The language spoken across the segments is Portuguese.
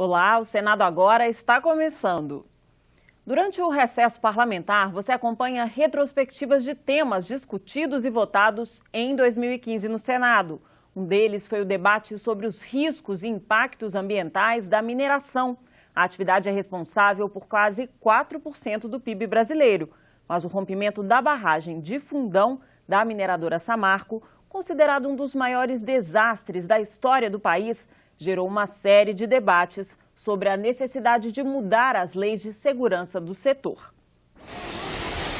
Olá, o Senado Agora está começando. Durante o recesso parlamentar, você acompanha retrospectivas de temas discutidos e votados em 2015 no Senado. Um deles foi o debate sobre os riscos e impactos ambientais da mineração. A atividade é responsável por quase 4% do PIB brasileiro, mas o rompimento da barragem de Fundão da mineradora Samarco, considerado um dos maiores desastres da história do país, gerou uma série de debates sobre a necessidade de mudar as leis de segurança do setor.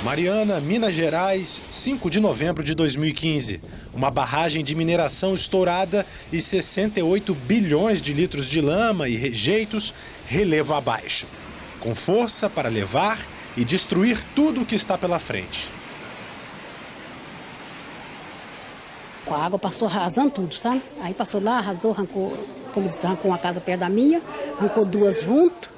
Mariana, Minas Gerais, 5 de novembro de 2015. Uma barragem de mineração estourada e 68 bilhões de litros de lama e rejeitos relevo abaixo. Com força para levar e destruir tudo o que está pela frente. A água passou arrasando tudo, sabe? Aí passou lá, arrasou, arrancou, como disse, arrancou uma casa perto da minha, arrancou duas junto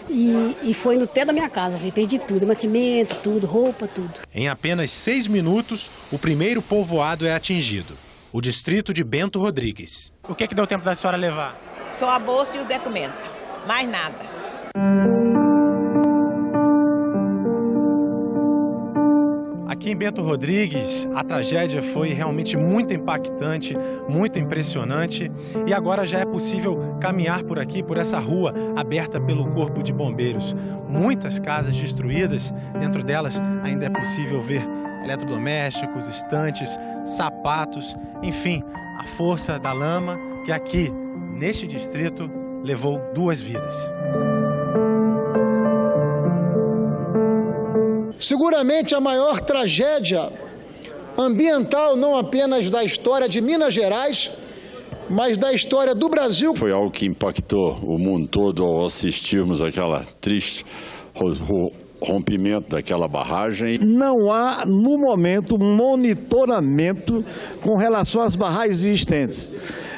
e foi no teto da minha casa, assim, perdi tudo, mantimento, tudo, roupa, tudo. Em apenas 6 minutos, o primeiro povoado é atingido, o distrito de Bento Rodrigues. O que deu tempo da senhora levar? Só a bolsa e os documentos, mais nada. Aqui em Bento Rodrigues, a tragédia foi realmente muito impactante, muito impressionante. E agora já é possível caminhar por aqui, por essa rua aberta pelo Corpo de Bombeiros. Muitas casas destruídas, dentro delas ainda é possível ver eletrodomésticos, estantes, sapatos, enfim, a força da lama que aqui, neste distrito, levou 2 vidas. Seguramente a maior tragédia ambiental, não apenas da história de Minas Gerais, mas da história do Brasil. Foi algo que impactou o mundo todo ao assistirmos aquela triste rompimento daquela barragem. Não há, no momento, monitoramento com relação às barragens existentes.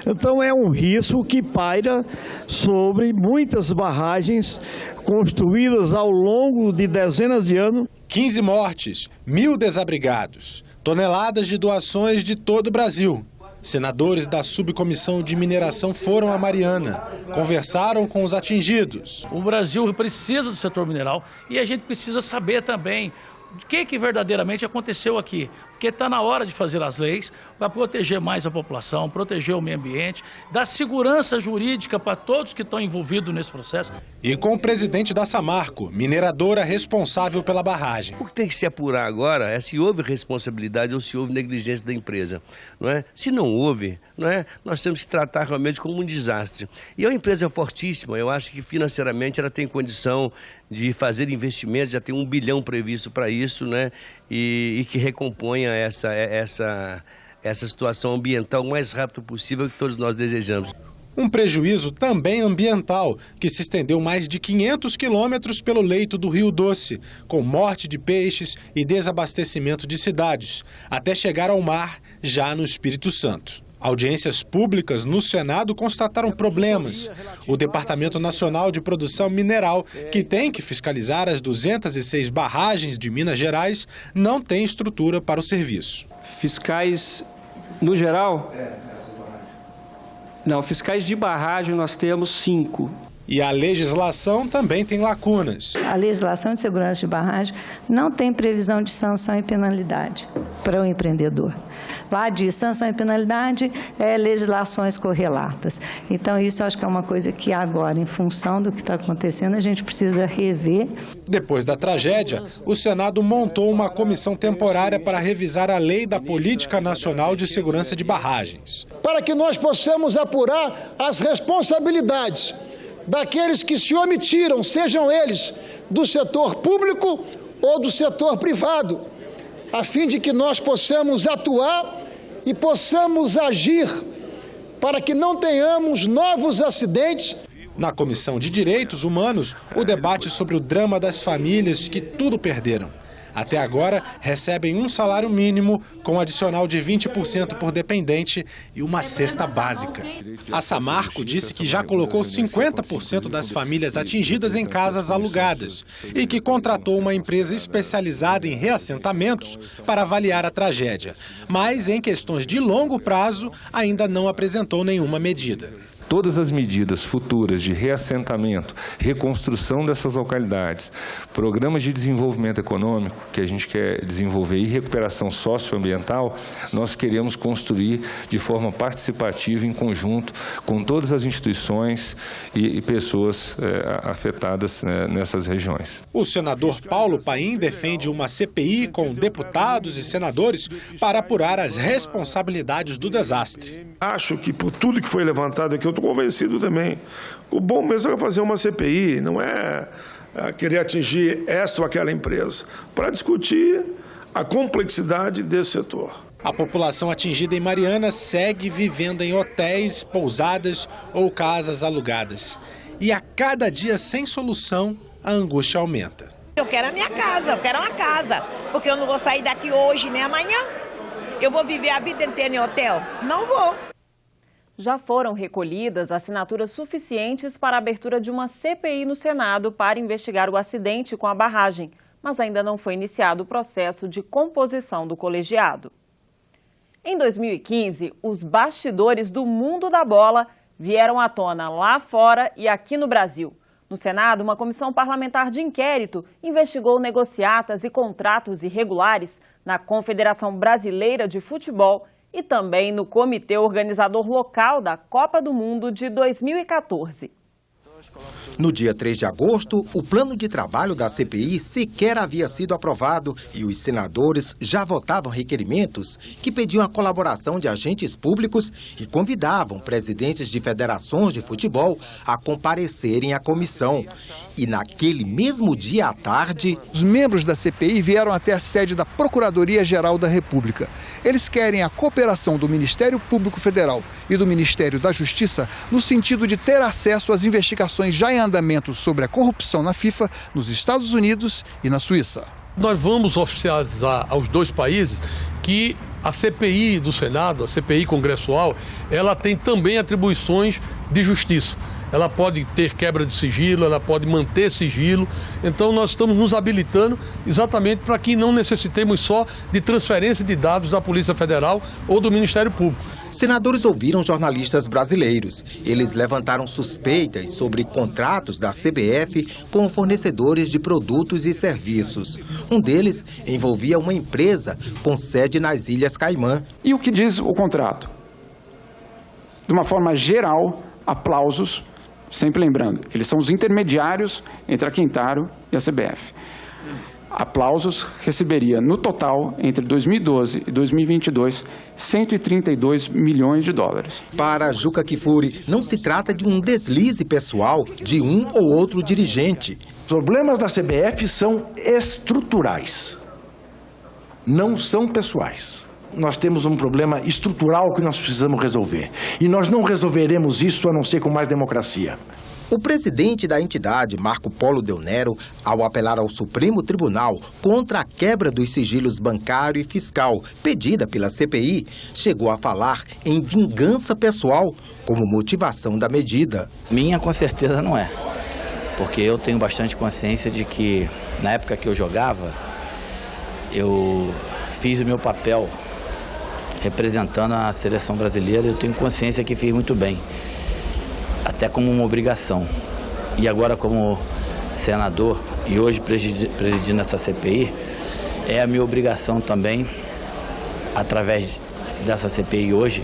Então é um risco que paira sobre muitas barragens construídas ao longo de dezenas de anos. 15 mortes, 1.000 desabrigados, toneladas de doações de todo o Brasil. Senadores da subcomissão de mineração foram a Mariana, conversaram com os atingidos. O Brasil precisa do setor mineral e a gente precisa saber também o que verdadeiramente aconteceu aqui. Porque está na hora de fazer as leis para proteger mais a população, proteger o meio ambiente, dar segurança jurídica para todos que estão envolvidos nesse processo. E com o presidente da Samarco, mineradora responsável pela barragem. O que tem que se apurar agora é se houve responsabilidade ou se houve negligência da empresa, não é? Se não houve, não é? Nós temos que tratar realmente como um desastre. E é uma empresa fortíssima, eu acho que financeiramente ela tem condição de fazer investimentos, já tem 1 bilhão previsto para isso, né? E que recomponha essa situação ambiental o mais rápido possível que todos nós desejamos. Um prejuízo também ambiental, que se estendeu mais de 500 quilômetros pelo leito do Rio Doce, com morte de peixes e desabastecimento de cidades, até chegar ao mar, já no Espírito Santo. Audiências públicas no Senado constataram problemas. O Departamento Nacional de Produção Mineral, que tem que fiscalizar as 206 barragens de Minas Gerais, não tem estrutura para o serviço. Fiscais, no geral? Não, fiscais de barragem nós temos 5. E a legislação também tem lacunas. A legislação de segurança de barragem não tem previsão de sanção e penalidade para o empreendedor. Lá diz sanção e penalidade, legislações correlatas. Então isso eu acho que é uma coisa que agora, em função do que está acontecendo, a gente precisa rever. Depois da tragédia, o Senado montou uma comissão temporária para revisar a lei da Política Nacional de Segurança de Barragens. Para que nós possamos apurar as responsabilidades daqueles que se omitiram, sejam eles do setor público ou do setor privado, a fim de que nós possamos atuar e possamos agir para que não tenhamos novos acidentes. Na Comissão de Direitos Humanos, o debate sobre o drama das famílias que tudo perderam. Até agora, recebem um salário mínimo com adicional de 20% por dependente e uma cesta básica. A Samarco disse que já colocou 50% das famílias atingidas em casas alugadas e que contratou uma empresa especializada em reassentamentos para avaliar a tragédia. Mas, em questões de longo prazo, ainda não apresentou nenhuma medida. todas as medidas futuras de reassentamento, reconstrução dessas localidades, programas de desenvolvimento econômico que a gente quer desenvolver e recuperação socioambiental, nós queremos construir de forma participativa, em conjunto, com todas as instituições e pessoas afetadas nessas regiões. O senador Paulo Paim defende uma CPI com deputados e senadores para apurar as responsabilidades do desastre. Acho que por tudo que foi levantado aqui, eu estou convencido também. O bom mesmo é fazer uma CPI, não é querer atingir esta ou aquela empresa, para discutir a complexidade desse setor. A população atingida em Mariana segue vivendo em hotéis, pousadas ou casas alugadas. E a cada dia sem solução, a angústia aumenta. Eu quero a minha casa, eu quero uma casa, porque eu não vou sair daqui hoje nem amanhã. Eu vou viver a vida inteira em hotel? Não vou. Já foram recolhidas assinaturas suficientes para a abertura de uma CPI no Senado para investigar o acidente com a barragem, mas ainda não foi iniciado o processo de composição do colegiado. Em 2015, os bastidores do mundo da bola vieram à tona lá fora e aqui no Brasil. No Senado, uma comissão parlamentar de inquérito investigou negociatas e contratos irregulares na Confederação Brasileira de Futebol e também no Comitê Organizador Local da Copa do Mundo de 2014. No dia 3 de agosto, o plano de trabalho da CPI sequer havia sido aprovado e os senadores já votavam requerimentos que pediam a colaboração de agentes públicos e convidavam presidentes de federações de futebol a comparecerem à comissão. E naquele mesmo dia à tarde, os membros da CPI vieram até a sede da Procuradoria-Geral da República. Eles querem a cooperação do Ministério Público Federal e do Ministério da Justiça no sentido de ter acesso às investigações já em andamento sobre a corrupção na FIFA, nos Estados Unidos e na Suíça. Nós vamos oficializar aos dois países que a CPI do Senado, a CPI congressual, ela tem também atribuições de justiça. Ela pode ter quebra de sigilo, ela pode manter sigilo. Então nós estamos nos habilitando exatamente para que não necessitemos só de transferência de dados da Polícia Federal ou do Ministério Público. Senadores ouviram jornalistas brasileiros. Eles levantaram suspeitas sobre contratos da CBF com fornecedores de produtos e serviços. Um deles envolvia uma empresa com sede nas Ilhas Caimã. E o que diz o contrato? De uma forma geral, aplausos. Sempre lembrando, eles são os intermediários entre a Quintaro e a CBF. Aplausos receberia, no total, entre 2012 e 2022, 132 milhões de dólares. Para Juca Kifuri, não se trata de um deslize pessoal de um ou outro dirigente. Os problemas da CBF são estruturais, não são pessoais. Nós temos um problema estrutural que nós precisamos resolver. E nós não resolveremos isso a não ser com mais democracia. O presidente da entidade, Marco Polo Del Nero, ao apelar ao Supremo Tribunal contra a quebra dos sigilos bancário e fiscal pedida pela CPI, chegou a falar em vingança pessoal como motivação da medida. Minha, com certeza, não é. Porque eu tenho bastante consciência de que, na época que eu jogava, eu fiz o meu papel representando a seleção brasileira. Eu tenho consciência que fiz muito bem, até como uma obrigação. E agora, como senador e hoje presidindo essa CPI, é a minha obrigação também, através dessa CPI hoje,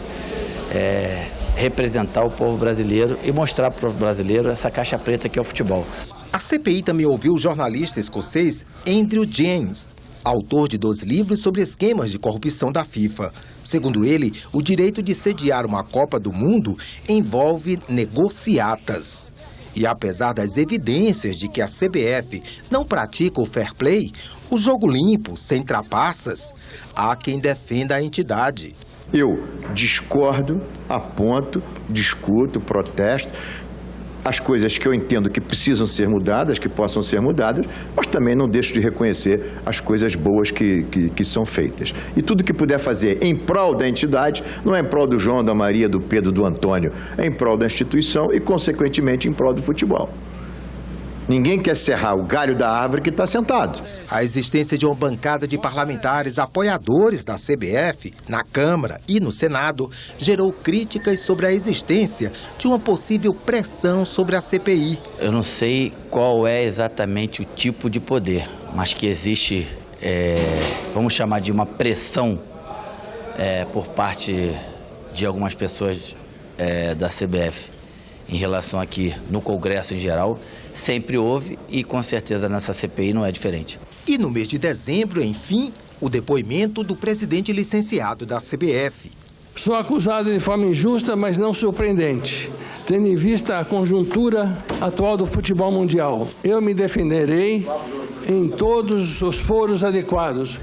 representar o povo brasileiro e mostrar para o povo brasileiro essa caixa preta que é o futebol. A CPI também ouviu o jornalista escocês Andrew James, autor de 2 livros sobre esquemas de corrupção da FIFA. Segundo ele, o direito de sediar uma Copa do Mundo envolve negociatas. E apesar das evidências de que a CBF não pratica o fair play, o jogo limpo, sem trapaças, há quem defenda a entidade. Eu discordo, aponto, discuto, protesto. As coisas que eu entendo que precisam ser mudadas, que possam ser mudadas, mas também não deixo de reconhecer as coisas boas que são feitas. E tudo que puder fazer em prol da entidade, não é em prol do João, da Maria, do Pedro, do Antônio, é em prol da instituição e, consequentemente, em prol do futebol. Ninguém quer serrar o galho da árvore que está sentado. A existência de uma bancada de parlamentares apoiadores da CBF na Câmara e no Senado gerou críticas sobre a existência de uma possível pressão sobre a CPI. Eu não sei qual é exatamente o tipo de poder, mas que existe, vamos chamar de uma pressão por parte de algumas pessoas da CBF em relação aqui no Congresso em geral, sempre houve e com certeza nessa CPI não é diferente. E no mês de dezembro, enfim, o depoimento do presidente licenciado da CBF. Sou acusado de forma injusta, mas não surpreendente, tendo em vista a conjuntura atual do futebol mundial. Eu me defenderei em todos os foros adequados,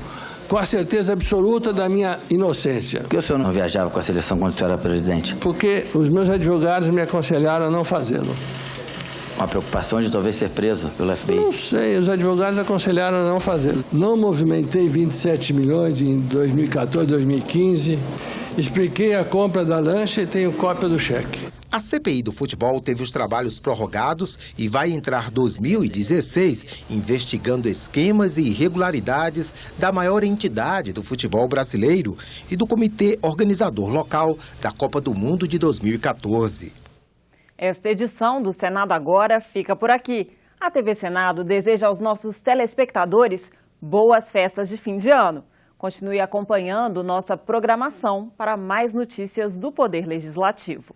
com a certeza absoluta da minha inocência. Por que o senhor não viajava com a seleção quando o senhor era presidente? Porque os meus advogados me aconselharam a não fazê-lo. Uma preocupação de talvez ser preso pelo FBI? Não sei, os advogados aconselharam a não fazê-lo. Não movimentei 27 milhões em 2014, 2015. Expliquei a compra da lancha e tenho cópia do cheque. A CPI do futebol teve os trabalhos prorrogados e vai entrar 2016 investigando esquemas e irregularidades da maior entidade do futebol brasileiro e do comitê organizador local da Copa do Mundo de 2014. Esta edição do Senado Agora fica por aqui. A TV Senado deseja aos nossos telespectadores boas festas de fim de ano. Continue acompanhando nossa programação para mais notícias do Poder Legislativo.